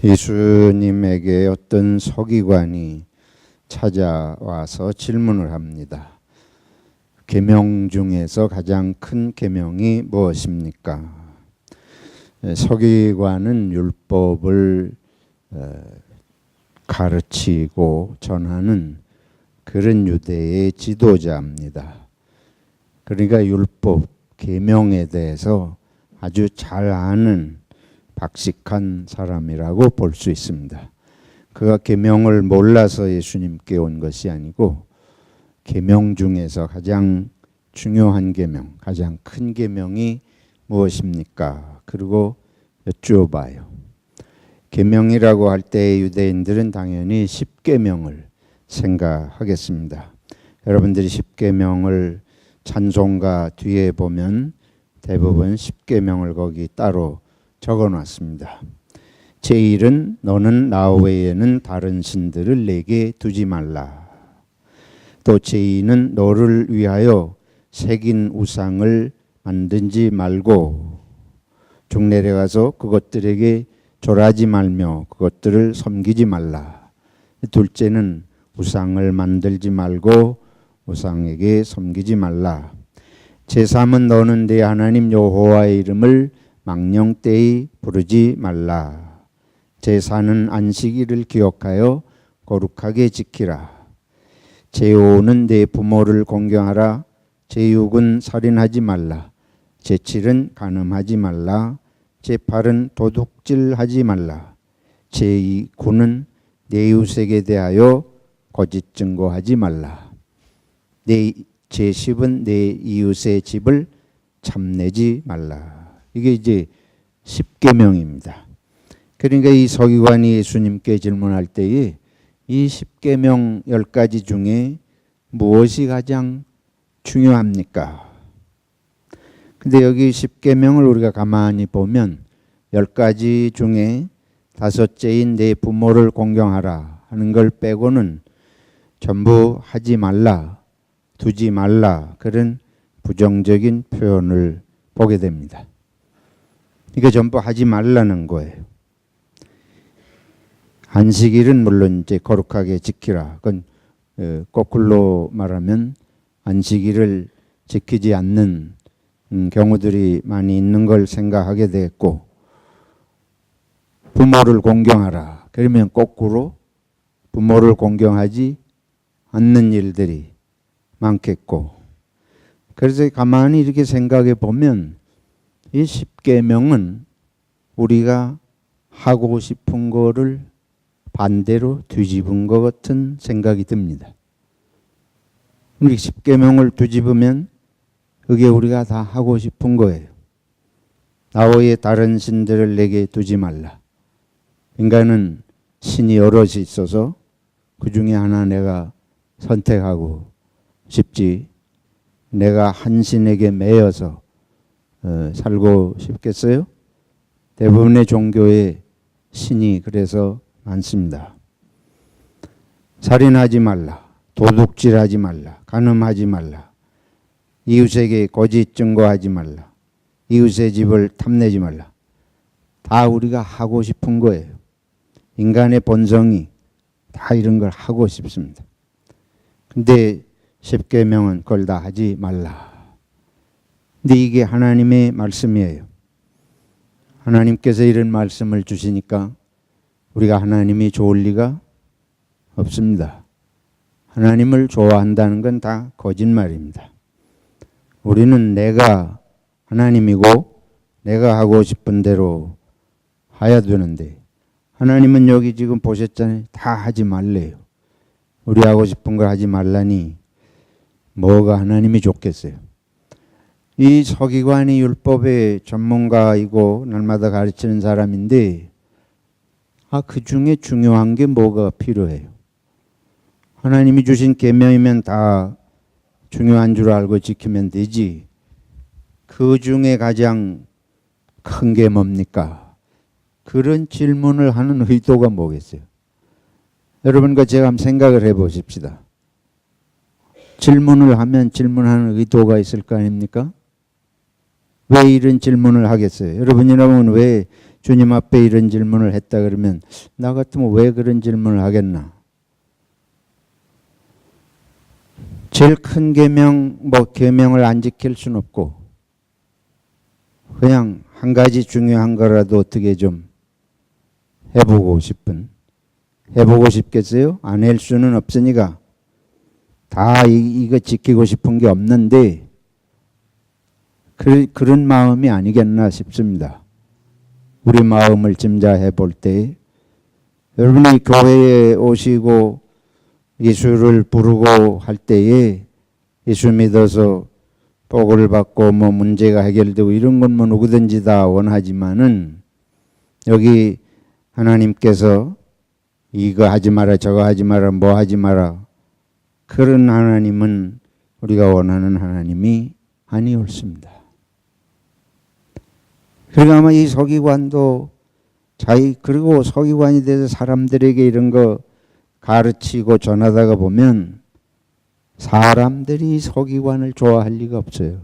예수님에게 어떤 서기관이 찾아와서 질문을 합니다. 계명 중에서 가장 큰 계명이 무엇입니까? 서기관은 율법을 가르치고 전하는 그런 유대의 지도자입니다. 그러니까 율법, 계명에 대해서 아주 잘 아는 박식한 사람이라고 볼 수 있습니다. 그가 계명을 몰라서 예수님께 온 것이 아니고 계명 중에서 가장 중요한 계명, 가장 큰 계명이 무엇입니까? 그리고 여쭈어봐요. 계명이라고 할 때 유대인들은 당연히 십계명을 생각하겠습니다. 여러분들이 십계명을 찬송가 뒤에 보면 대부분 십계명을 거기 따로 적어놨습니다. 제1은 너는 나 외에는 다른 신들을 내게 두지 말라. 또 제2는 너를 위하여 새긴 우상을 만들지 말고 쭉 내려가서 그것들에게 절하지 말며 그것들을 섬기지 말라. 둘째는 우상을 만들지 말고 우상에게 섬기지 말라. 제3은 너는 네 하나님 여호와의 이름을 망령되이 부르지 말라. 제4는 안식일을 기억하여 거룩하게 지키라. 제5는 네 부모를 공경하라. 제6은 살인하지 말라. 제7은 간음하지 말라. 제8은 도둑질하지 말라. 제9는 내 이웃에게 대하여 거짓 증거하지 말라. 제10은 내 이웃의 집을 참내지 말라. 이게 이제 십계명입니다. 그러니까 이 서기관이 예수님께 질문할 때에 이 십계명 10가지 중에 무엇이 가장 중요합니까? 근데 여기 십계명을 우리가 가만히 보면 10가지 중에 5째인 내 부모를 공경하라 하는 걸 빼고는 전부 하지 말라, 두지 말라 그런 부정적인 표현을 보게 됩니다. 이게 전부 하지 말라는 거예요. 안식일은 물론 이제 거룩하게 지키라. 그건 거꾸로 말하면 안식일을 지키지 않는 경우들이 많이 있는 걸 생각하게 됐고, 부모를 공경하라. 그러면 거꾸로 부모를 공경하지 않는 일들이 많겠고, 그래서 가만히 이렇게 생각해 보면 이 십계명은 우리가 하고 싶은 거를 반대로 뒤집은 것 같은 생각이 듭니다. 우리 십계명을 뒤집으면 그게 우리가 다 하고 싶은 거예요. 나 외에 다른 신들을 내게 두지 말라. 인간은 신이 여럿이 있어서 그 중에 하나 내가 선택하고 싶지, 내가 한 신에게 매여서 살고 싶겠어요? 대부분의 종교의 신이 그래서 많습니다. 살인하지 말라, 도둑질하지 말라, 간음하지 말라, 이웃에게 거짓 증거하지 말라, 이웃의 집을 탐내지 말라. 다 우리가 하고 싶은 거예요. 인간의 본성이 다 이런 걸 하고 싶습니다. 근데 십계명은 그걸 다 하지 말라. 근데 이게 하나님의 말씀이에요. 하나님께서 이런 말씀을 주시니까 우리가 하나님이 좋을 리가 없습니다. 하나님을 좋아한다는 건 다 거짓말입니다. 우리는 내가 하나님이고 내가 하고 싶은 대로 해야 되는데, 하나님은 여기 지금 보셨잖아요. 다 하지 말래요. 우리 하고 싶은 걸 하지 말라니 뭐가 하나님이 좋겠어요. 이 서기관이 율법의 전문가이고 날마다 가르치는 사람인데, 그 중에 중요한 게 뭐가 필요해요? 하나님이 주신 계명이면 다 중요한 줄 알고 지키면 되지. 그 중에 가장 큰 게 뭡니까? 그런 질문을 하는 의도가 뭐겠어요? 여러분과 제가 한번 생각을 해보십시다. 질문을 하면 질문하는 의도가 있을 거 아닙니까? 왜 이런 질문을 하겠어요? 여러분이라면 왜 주님 앞에 이런 질문을 했다 그러면 나 같으면 왜 그런 질문을 하겠나? 제일 큰 계명, 계명을 안 지킬 수는 없고 그냥 한 가지 중요한 거라도 어떻게 좀 해보고 싶겠어요? 안 할 수는 없으니까 다 이거 지키고 싶은 게 없는데 그런 마음이 아니겠나 싶습니다. 우리 마음을 짐작해 볼 때 여러분이 교회에 오시고 예수를 부르고 할 때에 예수 믿어서 복을 받고 문제가 해결되고 이런 건 누구든지 다 원하지만은 여기 하나님께서 이거 하지 마라 저거 하지 마라 뭐 하지 마라 그런 하나님은 우리가 원하는 하나님이 아니었습니다. 그러니까 아마 이 서기관도 그리고 서기관이 돼서 사람들에게 이런 거 가르치고 전하다가 보면 사람들이 서기관을 좋아할 리가 없어요.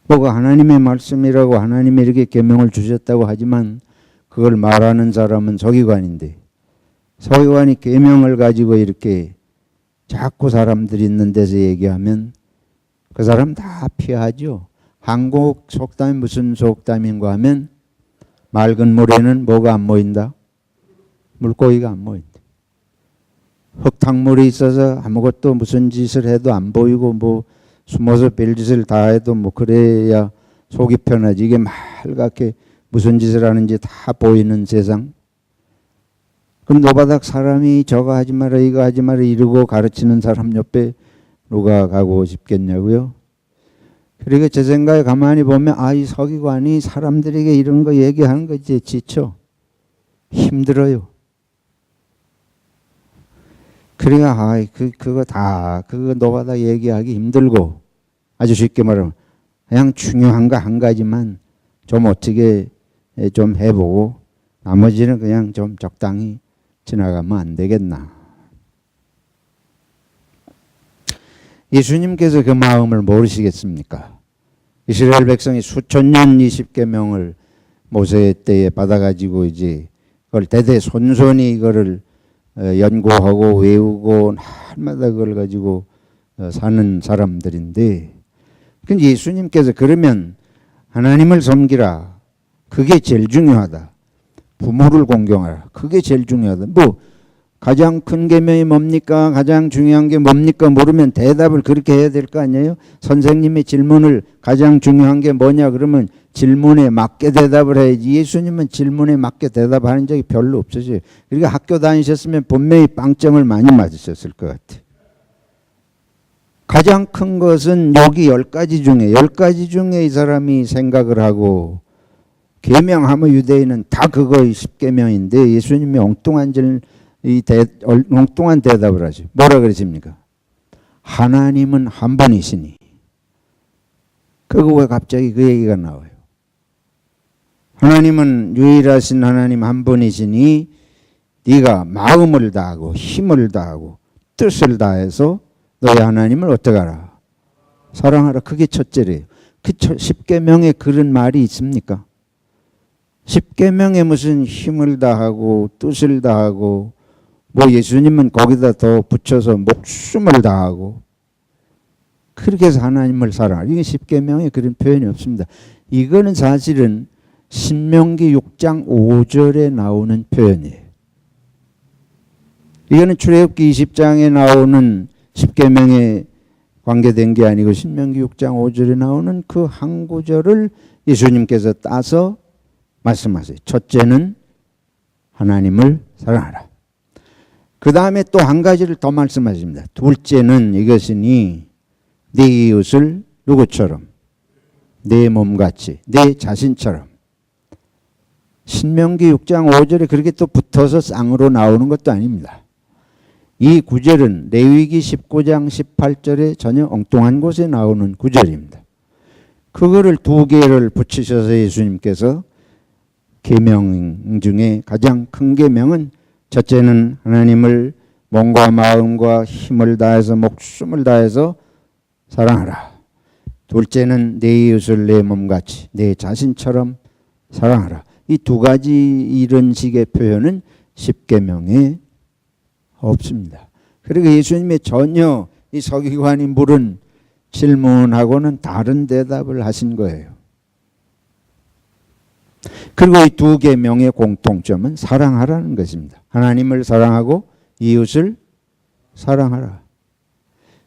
뭐가 하나님의 말씀이라고 하나님이 이렇게 계명을 주셨다고 하지만 그걸 말하는 사람은 서기관인데 서기관이 계명을 가지고 이렇게 자꾸 사람들이 있는 데서 얘기하면 그 사람 다 피하죠. 한국 속담이 무슨 속담인가 하면 맑은 물에는 뭐가 안 모인다? 물고기가 안 모인다. 흙탕물이 있어서 아무것도 무슨 짓을 해도 안 보이고 숨어서 별짓을 다 해도 그래야 속이 편하지. 이게 맑게 무슨 짓을 하는지 다 보이는 세상. 그럼 노바닥 사람이 저거 하지 마라 이거 하지 마라 이러고 가르치는 사람 옆에 누가 가고 싶겠냐고요. 그러니까 제 생각에 가만히 보면 이 서기관이 사람들에게 이런 거 얘기하는 거 이제 지쳐. 힘들어요. 그러니까 그거 노바닥 얘기하기 힘들고 아주 쉽게 말하면 그냥 중요한 거 한 가지만 좀 어떻게 좀 해보고 나머지는 그냥 좀 적당히 지나가면 안 되겠나. 예수님께서 그 마음을 모르시겠습니까? 이스라엘 백성이 수천 년 20계명을 모세 때에 받아가지고 이제 그걸 대대손손이 이거를 연구하고 외우고 날마다 그걸 가지고 사는 사람들인데 예수님께서 그러면 하나님을 섬기라. 그게 제일 중요하다. 부모를 공경하라. 그게 제일 중요하다. 가장 큰 계명이 뭡니까? 가장 중요한 게 뭡니까? 모르면 대답을 그렇게 해야 될 거 아니에요? 선생님의 질문을 가장 중요한 게 뭐냐 그러면 질문에 맞게 대답을 해야지. 예수님은 질문에 맞게 대답하는 적이 별로 없으세요. 그러니까 학교 다니셨으면 분명히 빵점을 많이 맞으셨을 것 같아요. 가장 큰 것은 여기 10가지 중에 이 사람이 생각을 하고 계명하면 유대인은 다 그거 10계명인데 예수님이 엉뚱한 대답을 하죠. 뭐라 그러십니까? 하나님은 한 분이시니. 그거 왜 갑자기 그 얘기가 나와요? 하나님은 유일하신 하나님 한 분이시니 네가 마음을 다하고 힘을 다하고 뜻을 다해서 너희 하나님을 어떻게 하라? 사랑하라. 그게 첫째래요. 그 10계명에 그런 말이 있습니까? 10계명에 무슨 힘을 다하고 뜻을 다하고 예수님은 거기다 더 붙여서 목숨을 다하고 그렇게 해서 하나님을 사랑하라. 이게 10계명에 그런 표현이 없습니다. 이거는 사실은 신명기 6장 5절에 나오는 표현이에요. 이거는 출애굽기 20장에 나오는 10계명에 관계된 게 아니고 신명기 6장 5절에 나오는 그 한 구절을 예수님께서 따서 말씀하세요. 첫째는 하나님을 사랑하라. 그 다음에 또 한 가지를 더 말씀하십니다. 둘째는 이것이니 네 이웃을 누구처럼? 내 몸같이, 내 자신처럼. 신명기 6장 5절에 그렇게 또 붙어서 쌍으로 나오는 것도 아닙니다. 이 구절은 레위기 19장 18절에 전혀 엉뚱한 곳에 나오는 구절입니다. 그거를 두 개를 붙이셔서 예수님께서 계명 중에 가장 큰 계명은 첫째는 하나님을 몸과 마음과 힘을 다해서 목숨을 다해서 사랑하라. 둘째는 내 이웃을 내 몸같이 내 자신처럼 사랑하라. 이 두 가지 이런 식의 표현은 십계명에 없습니다. 그리고 예수님의 전혀 이 서기관이 물은 질문하고는 다른 대답을 하신 거예요. 그리고 이 두 계명의 공통점은 사랑하라는 것입니다. 하나님을 사랑하고 이웃을 사랑하라.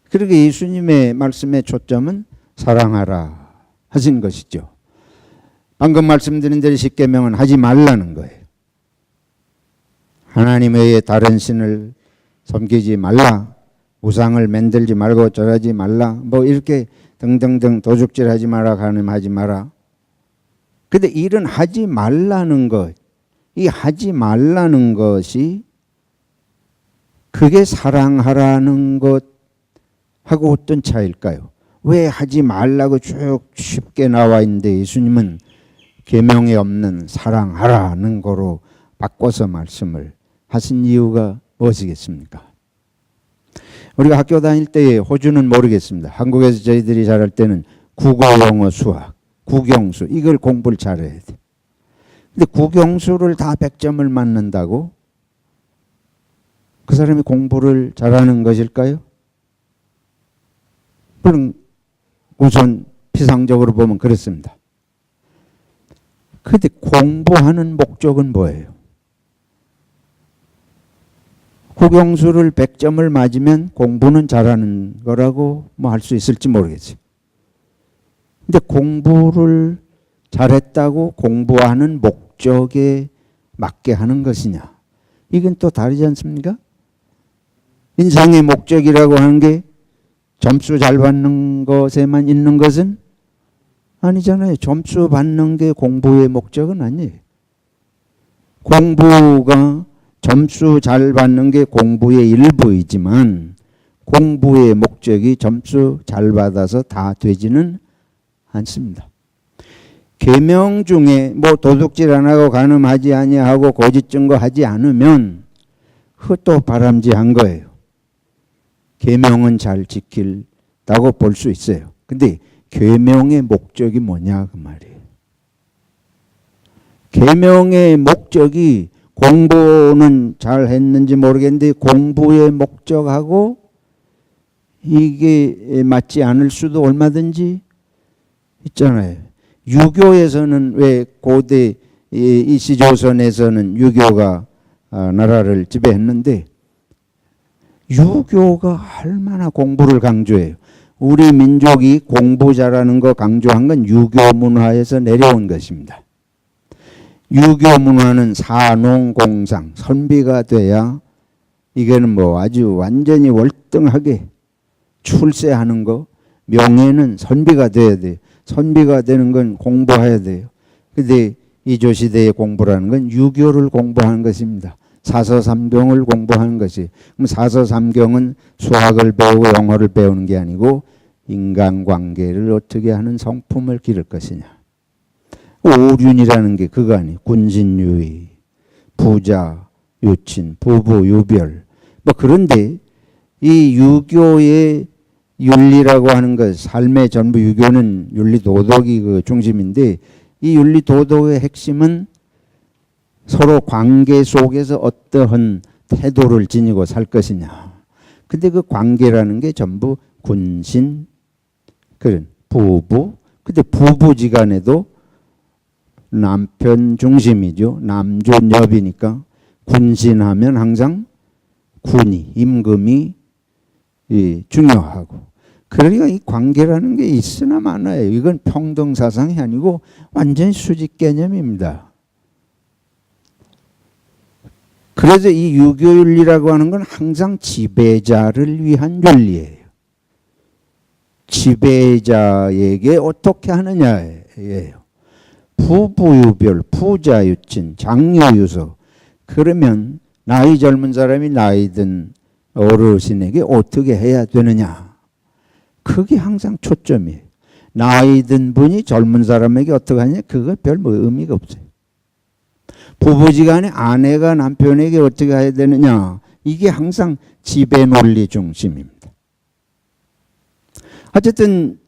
그리고 예수님의 말씀의 초점은 사랑하라 하신 것이죠. 방금 말씀드린 대로 십계명은 하지 말라는 거예요. 하나님 외에 다른 신을 섬기지 말라, 우상을 만들지 말고 절하지 말라, 뭐 이렇게 등등등 도둑질하지 마라, 간음하지 마라. 근데 이런 하지 말라는 것, 이 하지 말라는 것이 그게 사랑하라는 것하고 어떤 차이일까요? 왜 하지 말라고 쭉 쉽게 나와 있는데 예수님은 계명에 없는 사랑하라는 거로 바꿔서 말씀을 하신 이유가 무엇이겠습니까? 우리가 학교 다닐 때 호주는 모르겠습니다. 한국에서 저희들이 잘할 때는 국어, 영어, 수학, 국영수 이걸 공부를 잘해야 돼. 근데 국영수를 다 100점을 맞는다고 그 사람이 공부를 잘하는 것일까요? 물론 우선 피상적으로 보면 그렇습니다. 그런데 공부하는 목적은 뭐예요? 국영수를 100점을 맞으면 공부는 잘하는 거라고 뭐 할 수 있을지 모르겠어요. 근데 공부를 잘했다고 공부하는 목적에 맞게 하는 것이냐? 이건 또 다르지 않습니까? 인생의 목적이라고 하는 게 점수 잘 받는 것에만 있는 것은 아니잖아요. 점수 받는 게 공부의 목적은 아니에요. 공부가 점수 잘 받는 게 공부의 일부이지만 공부의 목적이 점수 잘 받아서 다 되지는 않습니다. 계명 중에 뭐 도둑질 안 하고 간음하지 아니하고 거짓 증거하지 않으면 그것도 바람직한 거예요. 계명은 잘 지킨다고 볼 수 있어요. 근데 계명의 목적이 뭐냐 그 말이에요. 계명의 목적이 공부는 잘 했는지 모르겠는데 공부의 목적하고 이게 맞지 않을 수도 얼마든지 있잖아요. 유교에서는 왜 고대 이시조선에서는 유교가 나라를 지배했는데 유교가 얼마나 공부를 강조해요. 우리 민족이 공부 잘하는 거 강조한 건 유교 문화에서 내려온 것입니다. 유교 문화는 사농공상, 선비가 돼야 이거는 뭐 아주 완전히 월등하게 출세하는 거, 명예는 선비가 돼야 돼요. 선비가 되는 건 공부해야 돼요. 근데 이조시대의 공부라는 건 유교를 공부하는 것입니다. 사서삼경을 공부하는 것이. 그럼 사서삼경은 수학을 배우고 영어를 배우는 게 아니고 인간관계를 어떻게 하는 성품을 기를 것이냐. 오륜이라는 게 그거 아니에요. 군신유의, 부자, 유친, 부부, 유별. 뭐 그런데 이 유교의 윤리라고 하는 것, 삶의 전부 유교는 윤리 도덕이 그 중심인데 이 윤리 도덕의 핵심은 서로 관계 속에서 어떠한 태도를 지니고 살 것이냐. 근데 그 관계라는 게 전부 군신, 그런 부부. 근데 부부지간에도 남편 중심이죠. 남존여비니까 군신하면 항상 군이, 임금이 중요하고. 그러니까 이 관계라는 게 있으나 마나요. 이건 평등사상이 아니고 완전히 수직 개념입니다. 그래서 이 유교윤리라고 하는 건 항상 지배자를 위한 윤리예요. 지배자에게 어떻게 하느냐예요. 부부유별, 부자유친, 장녀유소. 그러면 나이 젊은 사람이 나이 든 어르신에게 어떻게 해야 되느냐. 그게 항상 초점이에요. 나이 든 분이 젊은 사람에게 어떻게 하느냐. 그거 별 의미가 없어요. 부부지간에 아내가 남편에게 어떻게 해야 되느냐. 이게 항상 지배 논리 중심입니다. 어쨌든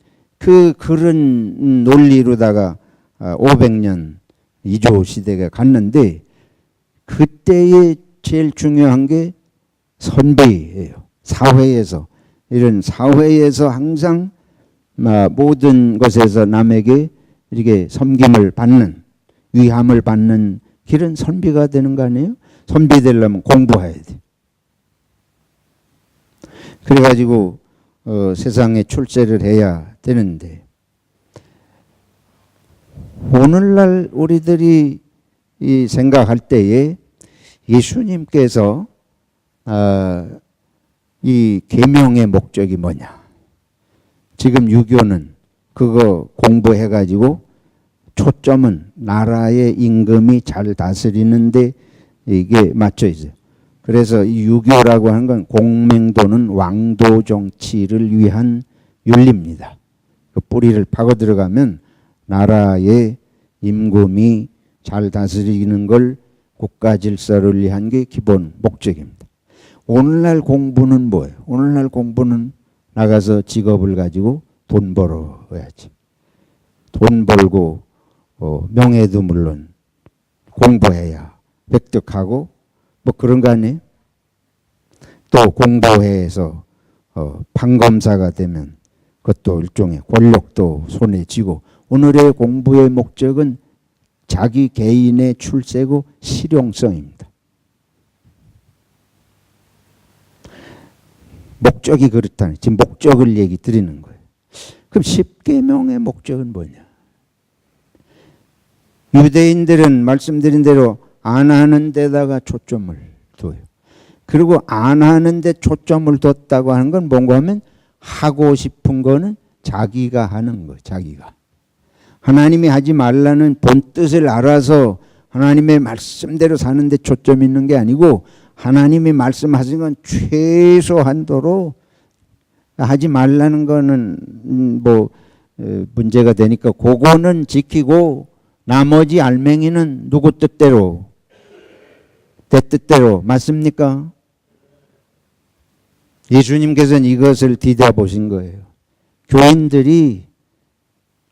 그런 논리로다가 500년 이조 시대가 갔는데 그때에 제일 중요한 게 선비예요. 사회에서 이런 사회에서 항상 모든 것에서 남에게 이렇게 섬김을 받는 위함을 받는 길은 선비가 되는 거 아니에요? 선비 되려면 공부해야 돼. 그래가지고 세상에 출세를 해야 되는데 오늘날 우리들이 이 생각할 때에 예수님께서 이 계명의 목적이 뭐냐? 지금 유교는 그거 공부해가지고 초점은 나라의 임금이 잘 다스리는데 이게 맞춰 있어요. 그래서 이 유교라고 하는 건 공맹도는 왕도 정치를 위한 윤리입니다. 그 뿌리를 파고 들어가면 나라의 임금이 잘 다스리는 걸 국가 질서를 위한 게 기본 목적입니다. 오늘날 공부는 뭐예요? 오늘날 공부는 나가서 직업을 가지고 돈 벌어야지. 돈 벌고 명예도 물론 공부해야 획득하고 뭐 그런 거 아니에요? 또 공부해서 판검사가 되면 그것도 일종의 권력도 손에 쥐고 오늘의 공부의 목적은 자기 개인의 출세고 실용성입니다. 목적이 그렇다는 지금 목적을 얘기 드리는 거예요. 그럼 10계명의 목적은 뭐냐? 유대인들은 말씀드린 대로 안 하는 데다가 초점을 둬요. 그리고 안 하는 데 초점을 뒀다고 하는 건 뭔가 하면 하고 싶은 거는 자기가 하는 거, 자기가. 하나님이 하지 말라는 본뜻을 알아서 하나님의 말씀대로 사는 데 초점이 있는 게 아니고 하나님이 말씀하신 건 최소한도로 하지 말라는 거는 뭐 문제가 되니까 그거는 지키고 나머지 알맹이는 누구 뜻대로 내 뜻대로 맞습니까? 예수님께서는 이것을 디뎌보신 거예요. 교인들이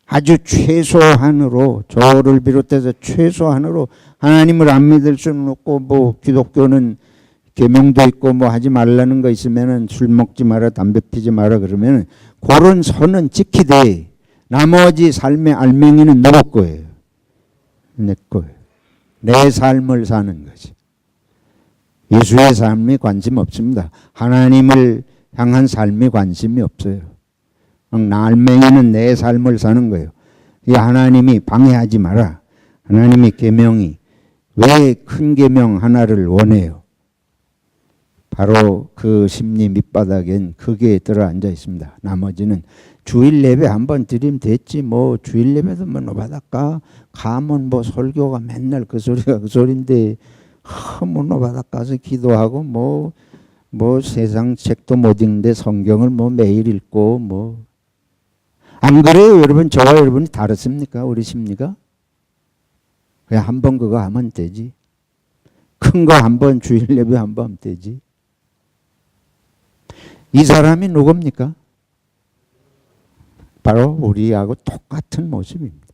아주 최소한으로 저를 비롯해서 최소한으로 하나님을 안 믿을 수는 없고 뭐 기독교는 계명도 있고 뭐 하지 말라는 거 있으면은 술 먹지 마라 담배 피지 마라 그러면 그런 선은 지키되 나머지 삶의 알맹이는 누구 거예요? 내 거예요. 내 삶을 사는 거지. 예수의 삶에 관심 없습니다. 하나님을 향한 삶에 관심이 없어요. 알맹이는 내 삶을 사는 거예요. 이 하나님이 방해하지 마라. 하나님의 계명이 왜 큰 계명 하나를 원해요? 바로 그 심리 밑바닥엔 그게 들어 앉아 있습니다. 나머지는 주일 예배 한번 드리면 됐지 뭐 주일 예배도 뭐 노바닷가 가면 뭐 설교가 맨날 그 소리가 그 소리인데 뭐 노바닷가서 기도하고 뭐 세상 책도 못 읽는데 성경을 뭐 매일 읽고 뭐 안 그래요 여러분? 저와 여러분이 다르습니까? 우리 심리가? 그냥 한번 그거 하면 되지. 큰 거 한번 주일 예배 한번 하면 되지. 이 사람이 누굽니까? 바로 우리하고 똑같은 모습입니다.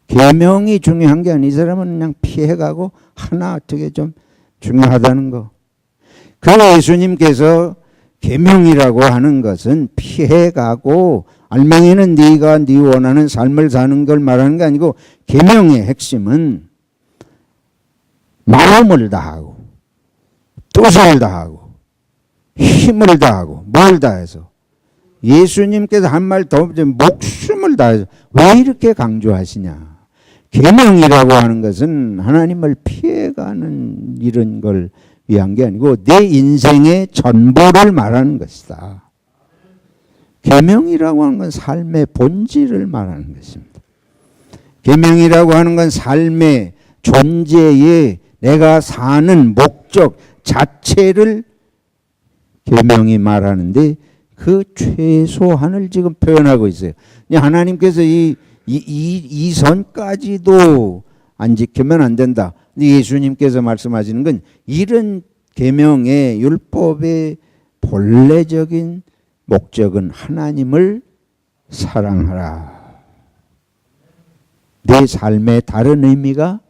계명이 중요한 게 아니라 이 사람은 그냥 피해가고 하나 어떻게 좀 중요하다는 거. 그래서 예수님께서 계명이라고 하는 것은 피해가고 알맹이는 네가 네 원하는 삶을 사는 걸 말하는 게 아니고 계명의 핵심은 마음을 다하고 뜻을 다하고 힘을 다하고 뭘 다해서 예수님께서 한 말 더 목숨을 다해서 왜 이렇게 강조하시냐. 계명이라고 하는 것은 하나님을 피해가는 이런 걸 위한 게 아니고 내 인생의 전부를 말하는 것이다. 계명이라고 하는 건 삶의 본질을 말하는 것입니다. 계명이라고 하는 건 삶의 존재에 내가 사는 목적 자체를 계명이 말하는데 그 최소한을 지금 표현하고 있어요. 하나님께서 이 선까지도 안 지키면 안 된다. 예수님께서 말씀하시는 건 이런 계명의 율법의 본래적인 목적은 하나님을 사랑하라. 내 삶에 다른 의미가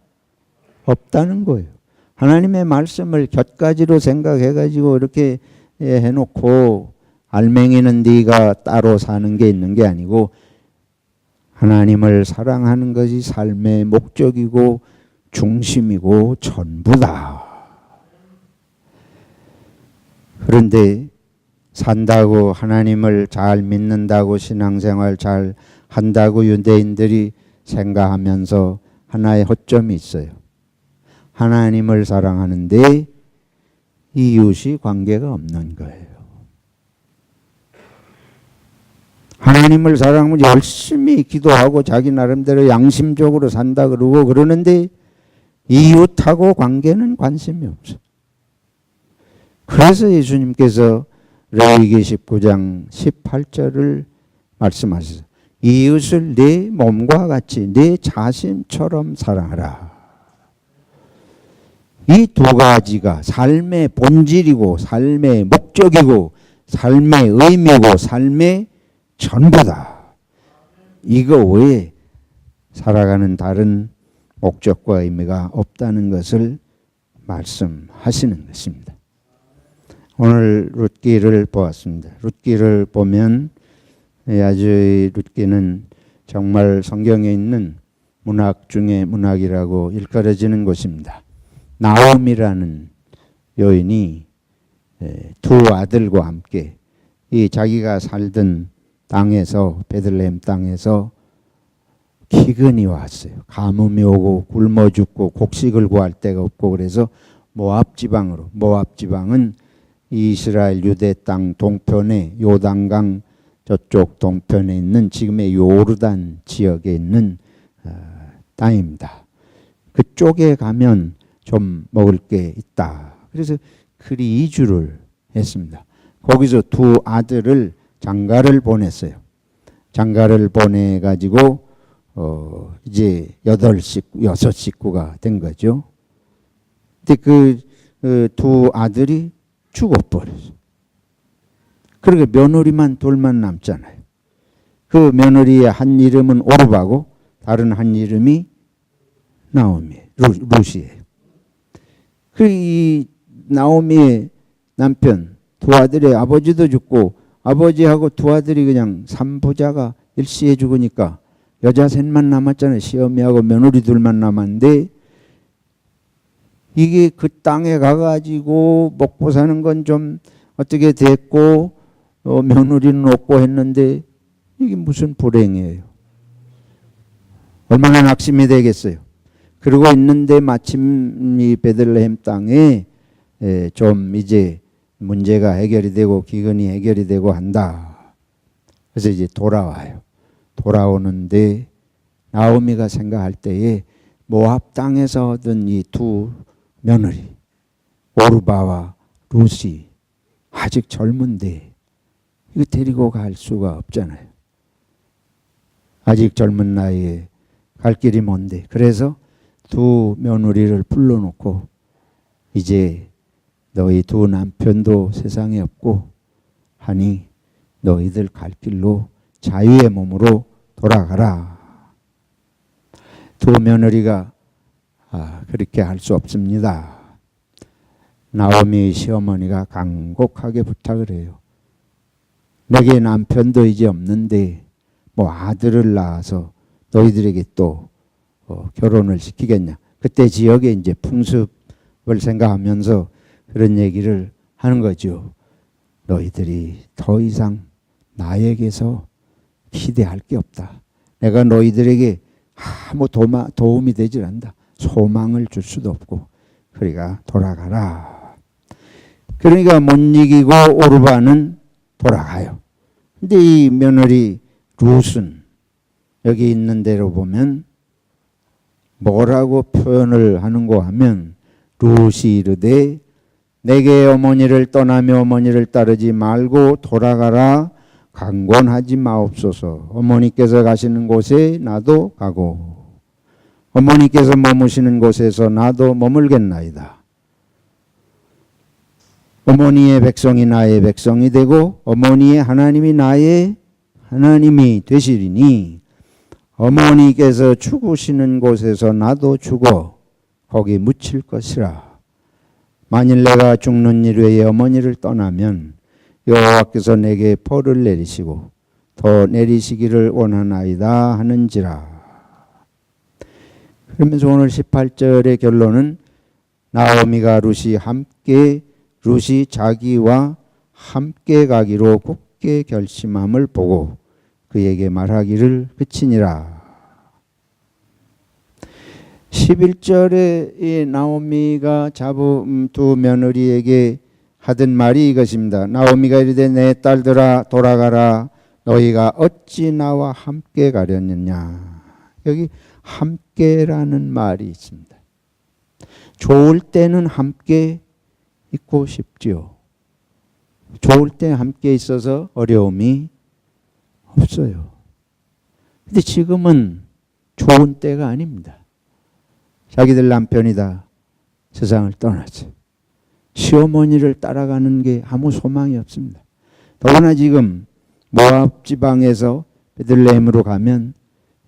없다는 거예요. 하나님의 말씀을 곁가지로 생각해가지고 이렇게 해놓고 알맹이는 네가 따로 사는 게 있는 게 아니고 하나님을 사랑하는 것이 삶의 목적이고 중심이고 전부다. 그런데 산다고 하나님을 잘 믿는다고 신앙생활 잘 한다고 유대인들이 생각하면서 하나의 허점이 있어요. 하나님을 사랑하는데 이웃이 관계가 없는 거예요. 하나님을 사랑하면 열심히 기도하고 자기 나름대로 양심적으로 산다 그러고 그러는데 이웃하고 관계는 관심이 없어요. 그래서 예수님께서 레위기 19장 18절을 말씀하셨어요. 이웃을 내 몸과 같이 내 자신처럼 사랑하라. 이 두 가지가 삶의 본질이고 삶의 목적이고 삶의 의미고 삶의 전부다. 이거 외에 살아가는 다른 목적과 의미가 없다는 것을 말씀하시는 것입니다. 오늘 룻기를 보았습니다. 룻기를 보면 아주 룻기는 정말 성경에 있는 문학 중에 문학이라고 일컬어지는 곳입니다. 나옴이라는 여인이 두 아들과 함께 이 자기가 살던 땅에서 베들레헴 땅에서 기근이 왔어요. 가뭄이 오고 굶어 죽고 곡식을 구할 데가 없고 그래서 모압 지방으로, 모압 지방은 이스라엘 유대 땅 동편에 요단강 저쪽 동편에 있는 지금의 요르단 지역에 있는 땅입니다. 그쪽에 가면 좀 먹을 게 있다. 그래서 그리 이주를 했습니다. 거기서 두 아들을 장가를 보냈어요. 장가를 보내가지고 이제 6식구가 된 거죠. 근데 그 두 아들이 죽어버렸어요. 그러니까 며느리만 둘만 남잖아요. 그 며느리의 한 이름은 오르바고 다른 한 이름이 나오미, 루시예요. 이 나오미의 남편 두 아들의 아버지도 죽고 아버지하고 두 아들이 그냥 삼부자가 일시에 죽으니까 여자 셋만 남았잖아요. 시어미하고 며느리 둘만 남았는데 이게 그 땅에 가가지고 먹고 사는 건 좀 어떻게 됐고 며느리는 없고 했는데 이게 무슨 불행이에요. 얼마나 낙심이 되겠어요. 그러고 있는데 마침 이 베들레헴 땅에 좀 이제 문제가 해결이 되고 기근이 해결이 되고 한다. 그래서 이제 돌아와요. 돌아오는데 나오미가 생각할 때에 모압 땅에서 얻은 이 두 며느리 오르바와 루시 아직 젊은데 이거 데리고 갈 수가 없잖아요. 아직 젊은 나이에 갈 길이 먼데 그래서 두 며느리를 불러놓고 이제 너희 두 남편도 세상에 없고 하니 너희들 갈 길로 자유의 몸으로 돌아가라. 두 며느리가 그렇게 할 수 없습니다. 나오미 시어머니가 간곡하게 부탁을 해요. 내게 남편도 이제 없는데 뭐 아들을 낳아서 너희들에게 또 결혼을 시키겠냐. 그때 지역의 이제 풍습을 생각하면서 그런 얘기를 하는 거죠. 너희들이 더 이상 나에게서 기대할 게 없다. 내가 너희들에게 아무 도움이 되질 않는다. 소망을 줄 수도 없고 그러니까 돌아가라. 그러니까 못 이기고 오르바는 돌아가요. 근데 이 며느리 룻은 여기 있는 대로 보면 뭐라고 표현을 하는고 하면 룻이 이르되 내게 어머니를 떠나며 어머니를 따르지 말고 돌아가라. 강권하지 마옵소서. 어머니께서 가시는 곳에 나도 가고 어머니께서 머무시는 곳에서 나도 머물겠나이다. 어머니의 백성이 나의 백성이 되고 어머니의 하나님이 나의 하나님이 되시리니 어머니께서 죽으시는 곳에서 나도 죽어 거기 묻힐 것이라. 만일 내가 죽는 일 외에 어머니를 떠나면 여호와께서 내게 벌을 내리시고 더 내리시기를 원하나이다 하는지라. 그러면서 오늘 18절의 결론은 나오미가 룻이 자기와 함께 가기로 굳게 결심함을 보고 그에게 말하기를 그치니라. 11절에 이 나오미가 잡은 두 며느리에게 하던 말이 이것입니다. 나오미가 이르되 내 딸들아 돌아가라. 너희가 어찌 나와 함께 가려느냐. 여기 함께라는 말이 있습니다. 좋을 때는 함께 있고 싶지요. 좋을 때 함께 있어서 어려움이 없어요. 근데 지금은 좋은 때가 아닙니다. 자기들 남편이 다 세상을 떠났어요. 시어머니를 따라가는 게 아무 소망이 없습니다. 더구나 지금 모압 지방에서 베들레헴으로 가면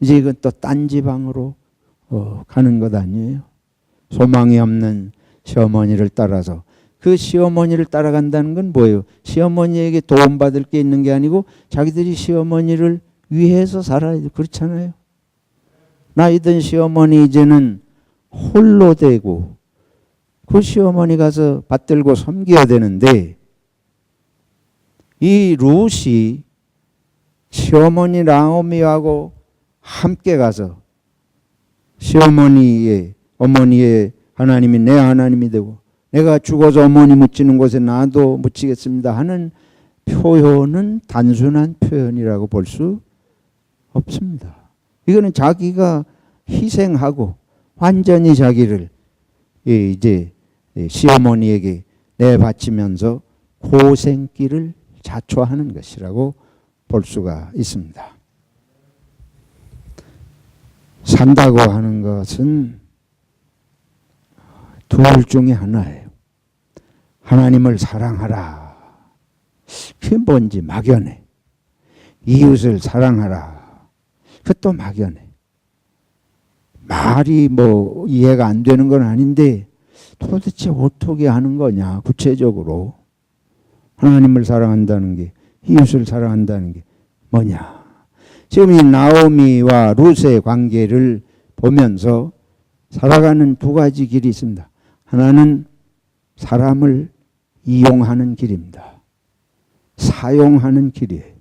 이제 이건 또 딴 지방으로 가는 것 아니에요. 소망이 없는 시어머니를 따라서. 그 시어머니를 따라간다는 건 뭐예요? 시어머니에게 도움받을 게 있는 게 아니고 자기들이 시어머니를 위해서 살아야 돼. 그렇잖아요. 나이든 시어머니 이제는 홀로 되고 그 시어머니 가서 받들고 섬겨야 되는데 이 룻이 시어머니 나오미하고 함께 가서 시어머니의 어머니의 하나님이 내 하나님이 되고 내가 죽어서 어머니 묻히는 곳에 나도 묻히겠습니다 하는 표현은 단순한 표현이라고 볼 수 없습니다. 이거는 자기가 희생하고 완전히 자기를 이제 시어머니에게 내바치면서 고생길을 자초하는 것이라고 볼 수가 있습니다. 산다고 하는 것은 둘 중에 하나예요. 하나님을 사랑하라. 그게 뭔지 막연해. 이웃을 사랑하라. 그것도 막연해. 말이 뭐 이해가 안 되는 건 아닌데 도대체 어떻게 하는 거냐 구체적으로. 하나님을 사랑한다는 게 이웃을 사랑한다는 게 뭐냐. 지금 이 나오미와 룻의 관계를 보면서 살아가는 두 가지 길이 있습니다. 하나는 사람을 이용하는 길입니다. 사용하는 길이에요.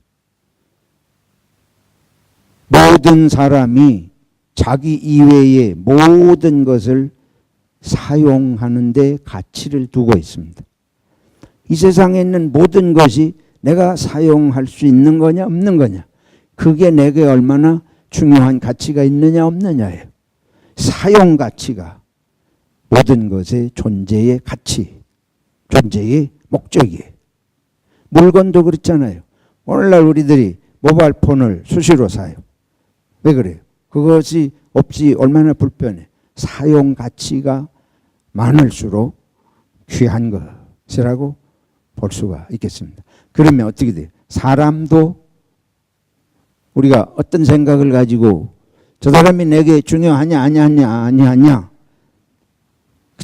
모든 사람이 자기 이외의 모든 것을 사용하는 데 가치를 두고 있습니다. 이 세상에 있는 모든 것이 내가 사용할 수 있는 거냐 없는 거냐, 그게 내게 얼마나 중요한 가치가 있느냐 없느냐예요. 사용 가치가 모든 것의 존재의 가치, 존재의 목적이에요. 물건도 그렇잖아요. 오늘날 우리들이 모바일 폰을 수시로 사요. 왜 그래요? 그것이 없이 얼마나 불편해. 사용 가치가 많을수록 귀한 것이라고 볼 수가 있겠습니다. 그러면 어떻게 돼요? 사람도 우리가 어떤 생각을 가지고 저 사람이 내게 중요하냐 아니하냐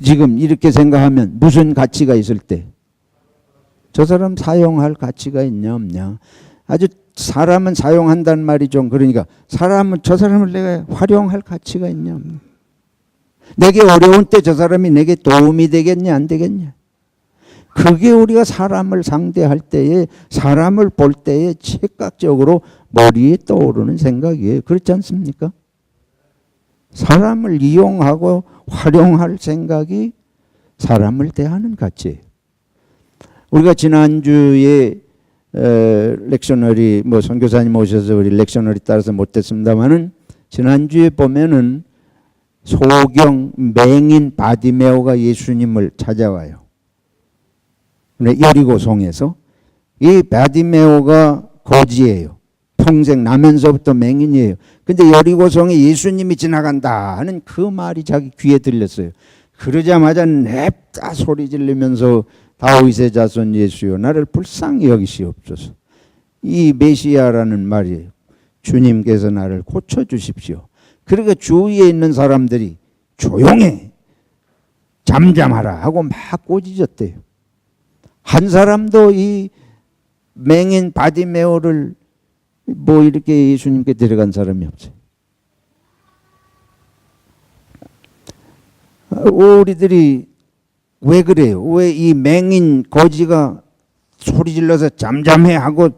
지금 이렇게 생각하면 무슨 가치가 있을 때 저 사람 사용할 가치가 있냐 없냐. 아주 사람은 사용한다는 말이 좀 그러니까 사람은 저 사람을 내가 활용할 가치가 있냐 없냐. 내게 어려운 때 저 사람이 내게 도움이 되겠냐 안 되겠냐. 그게 우리가 사람을 상대할 때에 사람을 볼 때에 즉각적으로 머리에 떠오르는 생각이에요. 그렇지 않습니까? 사람을 이용하고 활용할 생각이 사람을 대하는 가치예요. 우리가 지난주에 렉셔너리 뭐 선교사님 오셔서 우리 렉셔너리 따라서 못했습니다만은 지난주에 보면은 소경 맹인 바디메오가 예수님을 찾아와요. 여리고성에서 이 바디메오가 거지예요. 평생 나면서부터 맹인이에요. 근데 여리고성에 예수님이 지나간다 하는 그 말이 자기 귀에 들렸어요. 그러자마자 냅다 소리 지르면서 다윗의 자손 예수여 나를 불쌍히 여기시옵소서. 이 메시아라는 말이에요. 주님께서 나를 고쳐주십시오. 그러니까 주위에 있는 사람들이 조용해, 잠잠하라 하고 막 꼬지졌대요. 한 사람도 이 맹인 바디메오를 뭐 이렇게 예수님께 데려간 사람이 없어요. 우리들이 왜 그래요? 왜 이 맹인 거지가 소리 질러서 잠잠해 하고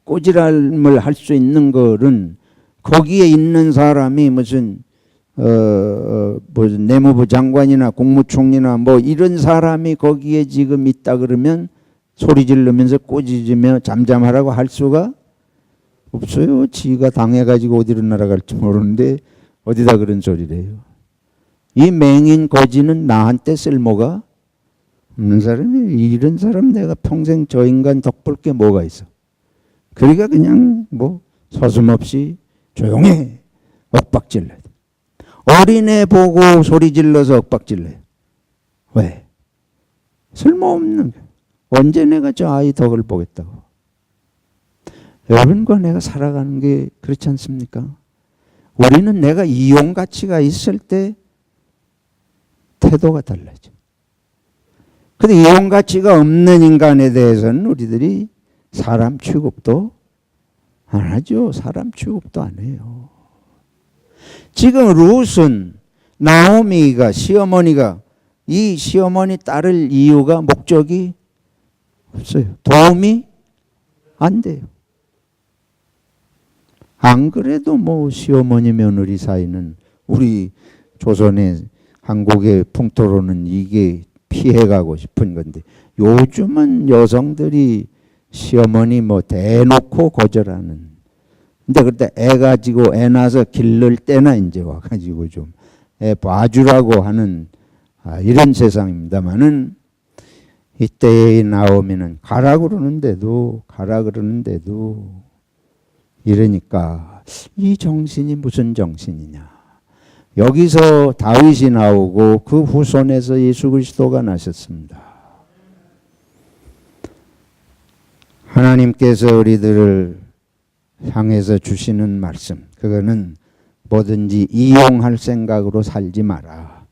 꼬지람을 할 수 있는 거는 거기에 있는 사람이 무슨 내무부 장관이나 국무총리나 뭐 이런 사람이 거기에 지금 있다 그러면 소리 지르면서 꼬지지며 잠잠하라고 할 수가 없어요. 지가 당해가지고 어디로 날아갈지 모르는데 어디다 그런 소리를 해요. 이 맹인 거지는 나한테 쓸모가 없는 사람이에요. 이런 사람 내가 평생 저 인간 덕볼 게 뭐가 있어. 그러니까 그냥 뭐 서슴없이 조용해 엇박질러야 돼. 어린애 보고 소리 질러서 엇박질러요. 왜? 쓸모없는 거야. 언제 내가 저 아이 덕을 보겠다고. 여러분과 내가 살아가는 게 그렇지 않습니까? 우리는 내가 이용 가치가 있을 때 태도가 달라져. 근데 이용 가치가 없는 인간에 대해서는 우리들이 사람 취급도 안 하죠. 사람 취급도 안 해요. 지금 룻은 나오미가 시어머니가 이 시어머니 따를 이유가 목적이 없어요. 도움이 안 돼요. 안 그래도 뭐 시어머니 며느리 사이는 우리 조선의 한국의 풍토로는 이게 피해가고 싶은 건데 요즘은 여성들이 시어머니 뭐 대놓고 거절하는. 근데 그때 애 가지고 애 낳아서 기를 때나 이제 와가지고 좀 애 봐주라고 하는 이런 세상입니다만은 이때의 나오미는 가라 그러는데도 이러니까 이 정신이 무슨 정신이냐. 여기서 다윗이 나오고 그 후손에서 예수 그리스도가 나셨습니다. 하나님께서 우리들을 향해서 주시는 말씀, 그거는 뭐든지 이용할 생각으로 살지 마라.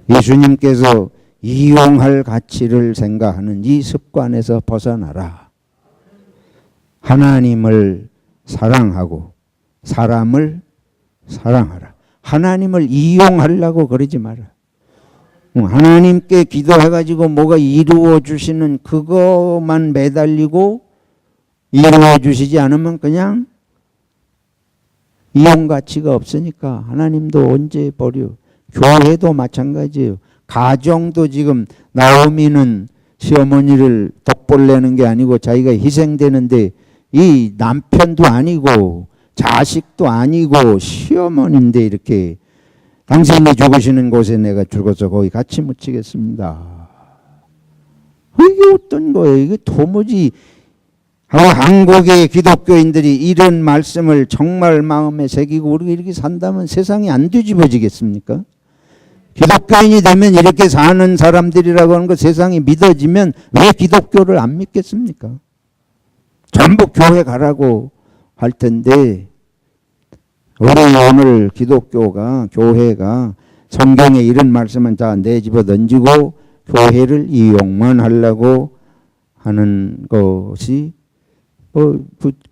예수님께서 이용할 가치를 생각하는 이 습관에서 벗어나라. 하나님을 사랑하고 사람을 사랑하라. 하나님을 이용하려고 그러지 마라. 하나님께 기도해가지고 뭐가 이루어 주시는 그것만 매달리고 이루어 주시지 않으면 그냥 이용 가치가 없으니까 하나님도 언제 버려. 교회도 마찬가지예요. 가정도 지금 나오미는 시어머니를 덕볼내는 게 아니고 자기가 희생되는데 이 남편도 아니고 자식도 아니고 시어머니인데 이렇게 당신이 죽으시는 곳에 내가 죽어서 거기 같이 묻히겠습니다. 이게 어떤 거예요? 이게 도무지 한국의 기독교인들이 이런 말씀을 정말 마음에 새기고 우리가 이렇게 산다면 세상이 안 뒤집어지겠습니까? 기독교인이 되면 이렇게 사는 사람들이라고 하는 거 세상이 믿어지면 왜 기독교를 안 믿겠습니까? 전부 교회 가라고 할 텐데 우리 오늘 기독교가 교회가 성경에 이런 말씀은 다 내집어 던지고 교회를 이용만 하려고 하는 것이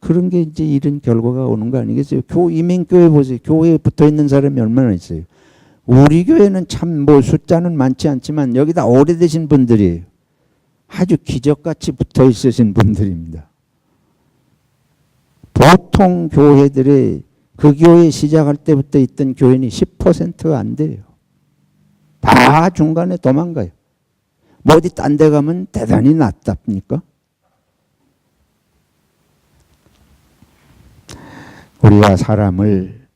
그런 게 이제 이런 결과가 오는 거 아니겠어요? 이민교회 보세요. 교회에 붙어 있는 사람이 얼마나 있어요? 우리 교회는 참 뭐 숫자는 많지 않지만 여기다 오래되신 분들이에요. 아주 기적같이 붙어 있으신 분들입니다. 보통 교회들의 그 교회 시작할 때부터 있던 교인이 10%가 안 돼요. 다 중간에 도망가요. 뭐 어디 딴 데 가면 대단히 낫답니까? 우리가 사람을,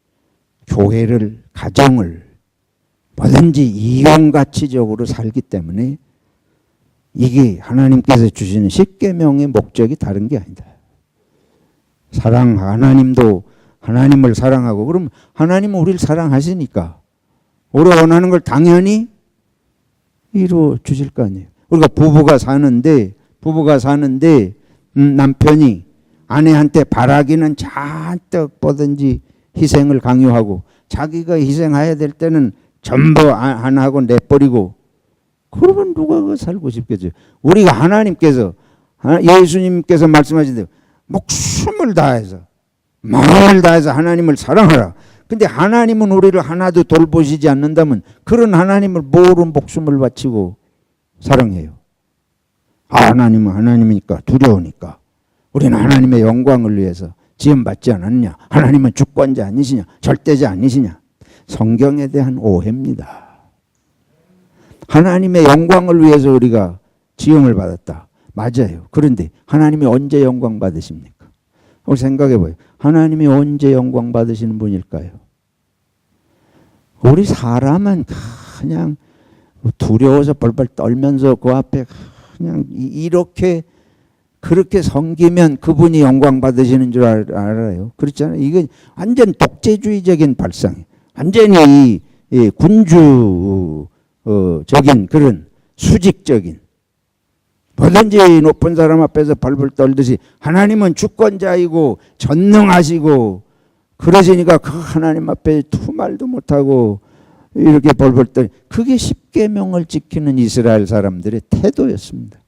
교회를, 가정을 뭐든지 이용가치적으로 살기 때문에 이게 하나님께서 주시는 십계명의 목적이 다른 게 아니다. 하나님도 하나님을 사랑하고 그럼 하나님은 우리를 사랑하시니까 우리가 원하는 걸 당연히 이루어 주실 거 아니에요. 우리가 부부가 사는데 남편이 아내한테 바라기는 잔뜩 보든지 희생을 강요하고 자기가 희생해야 될 때는 전부 안 하고 내버리고 그러면 누가 그 살고 싶겠어요? 우리가 하나님께서 예수님께서 말씀하신 대로 목숨을 다해서 마음을 다해서 하나님을 사랑하라. 근데 하나님은 우리를 하나도 돌보시지 않는다면 그런 하나님을 뭐로 목숨을 바치고 사랑해요? 하나님은 하나님이니까 두려우니까 우리는 하나님의 영광을 위해서 지음받지 않았냐? 하나님은 주권자 아니시냐? 절대자 아니시냐? 성경에 대한 오해입니다. 하나님의 영광을 위해서 우리가 지음을 받았다. 맞아요. 그런데 하나님이 언제 영광 받으십니까? 생각해 봐요. 하나님이 언제 영광 받으시는 분일까요? 우리 사람은 그냥 두려워서 벌벌 떨면서 그 앞에 그냥 이렇게 그렇게 섬기면 그분이 영광 받으시는 줄 알아요. 그렇잖아요. 이게 완전 독재주의적인 발상이에요. 완전히 군주적인 그런 수직적인 뭐든지 높은 사람 앞에서 벌벌 떨듯이 하나님은 주권자이고 전능하시고 그러시니까 그 하나님 앞에 두 말도 못하고 이렇게 벌벌 떨 그게 십계명을 지키는 이스라엘 사람들의 태도였습니다.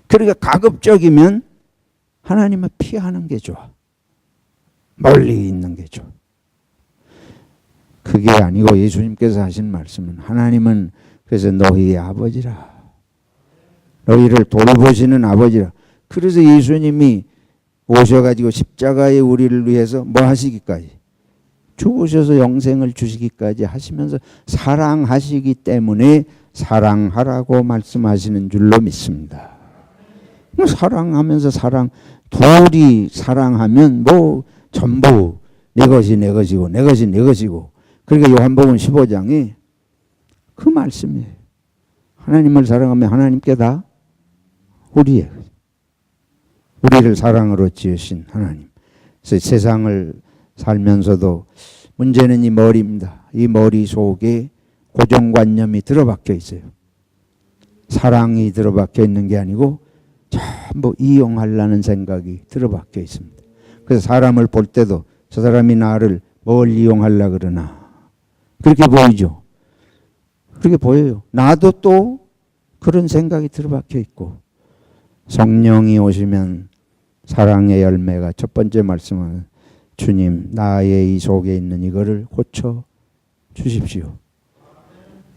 그러니까 가급적이면 하나님을 피하는 게 좋아. 멀리 있는 게 좋아. 그게 아니고 예수님께서 하신 말씀은 하나님은 그래서 너희의 아버지라. 너희를 돌보시는 아버지라. 그래서 예수님이 오셔가지고 십자가에 우리를 위해서 뭐 하시기까지 죽으셔서 영생을 주시기까지 하시면서 사랑하시기 때문에 사랑하라고 말씀하시는 줄로 믿습니다. 사랑하면서 둘이 사랑하면 뭐 전부 내 것이 내 것이고 내 것이 내 것이고 그러니까 요한복음 15장에 그 말씀이에요. 하나님을 사랑하면 하나님께 다 우리의 우리를 사랑으로 지으신 하나님. 그래서 세상을 살면서도 문제는 이 머리입니다. 이 머리 속에 고정관념이 들어박혀 있어요. 사랑이 들어박혀 있는 게 아니고 전부 이용하려는 생각이 들어박혀 있습니다. 그래서 사람을 볼 때도 저 사람이 나를 뭘 이용하려 그러나 그렇게 보이죠. 그렇게 보여요. 나도 또 그런 생각이 들어박혀 있고 성령이 오시면 사랑의 열매가 첫 번째 말씀은 주님 나의 이 속에 있는 이거를 고쳐 주십시오.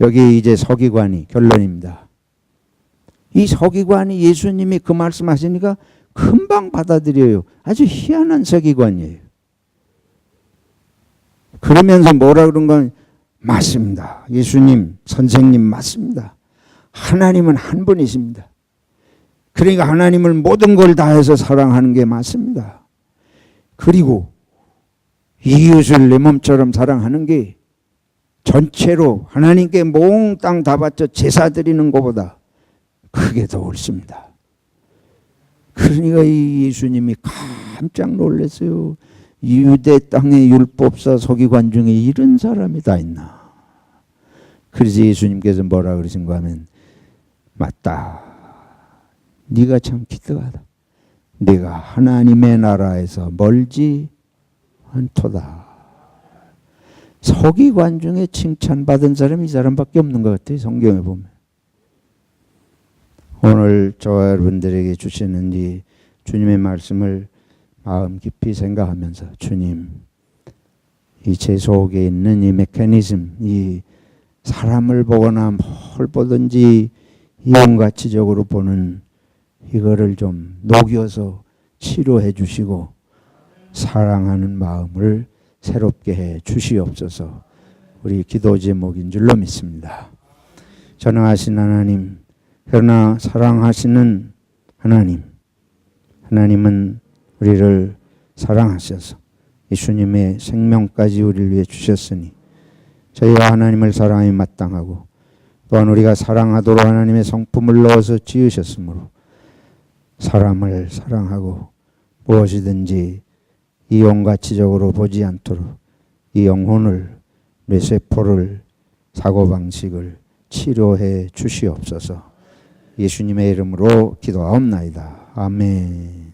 여기 이제 서기관이 결론입니다. 이 서기관이 예수님이 그 말씀하시니까 금방 받아들여요. 아주 희한한 서기관이에요. 그러면서 뭐라 그런 건 맞습니다. 예수님 선생님 맞습니다. 하나님은 한 분이십니다. 그러니까 하나님을 모든 걸 다해서 사랑하는 게 맞습니다. 그리고 이웃을 내 몸처럼 사랑하는 게 전체로 하나님께 몽땅 다 바쳐 제사 드리는 것보다 그게 더 옳습니다. 그러니까 이 예수님이 깜짝 놀랐어요. 유대 땅의 율법사 서기관 중에 이런 사람이 다 있나. 그래서 예수님께서 뭐라 그러신가 하면 맞다. 네가 참 기특하다. 네가 하나님의 나라에서 멀지 않도다. 서기관 중에 칭찬받은 사람이 이 사람밖에 없는 것 같아요. 성경에 보면. 오늘 저와 여러분들에게 주시는 이 주님의 말씀을 마음 깊이 생각하면서 주님 이 제 속에 있는 이 메커니즘 이 사람을 보거나 뭘 보든지 이용가치적으로 보는 이거를 좀 녹여서 치료해 주시고 사랑하는 마음을 새롭게 해 주시옵소서. 우리 기도 제목인 줄로 믿습니다. 전능하신 하나님, 그러나 사랑하시는 하나님, 하나님은 우리를 사랑하셔서 예수님의 생명까지 우리를 위해 주셨으니 저희가 하나님을 사랑하기 마땅하고 또한 우리가 사랑하도록 하나님의 성품을 넣어서 지으셨으므로 사람을 사랑하고 무엇이든지 이용가치적으로 보지 않도록 이 영혼을 뇌세포를 사고방식을 치료해 주시옵소서. 예수님의 이름으로 기도하옵나이다. 아멘.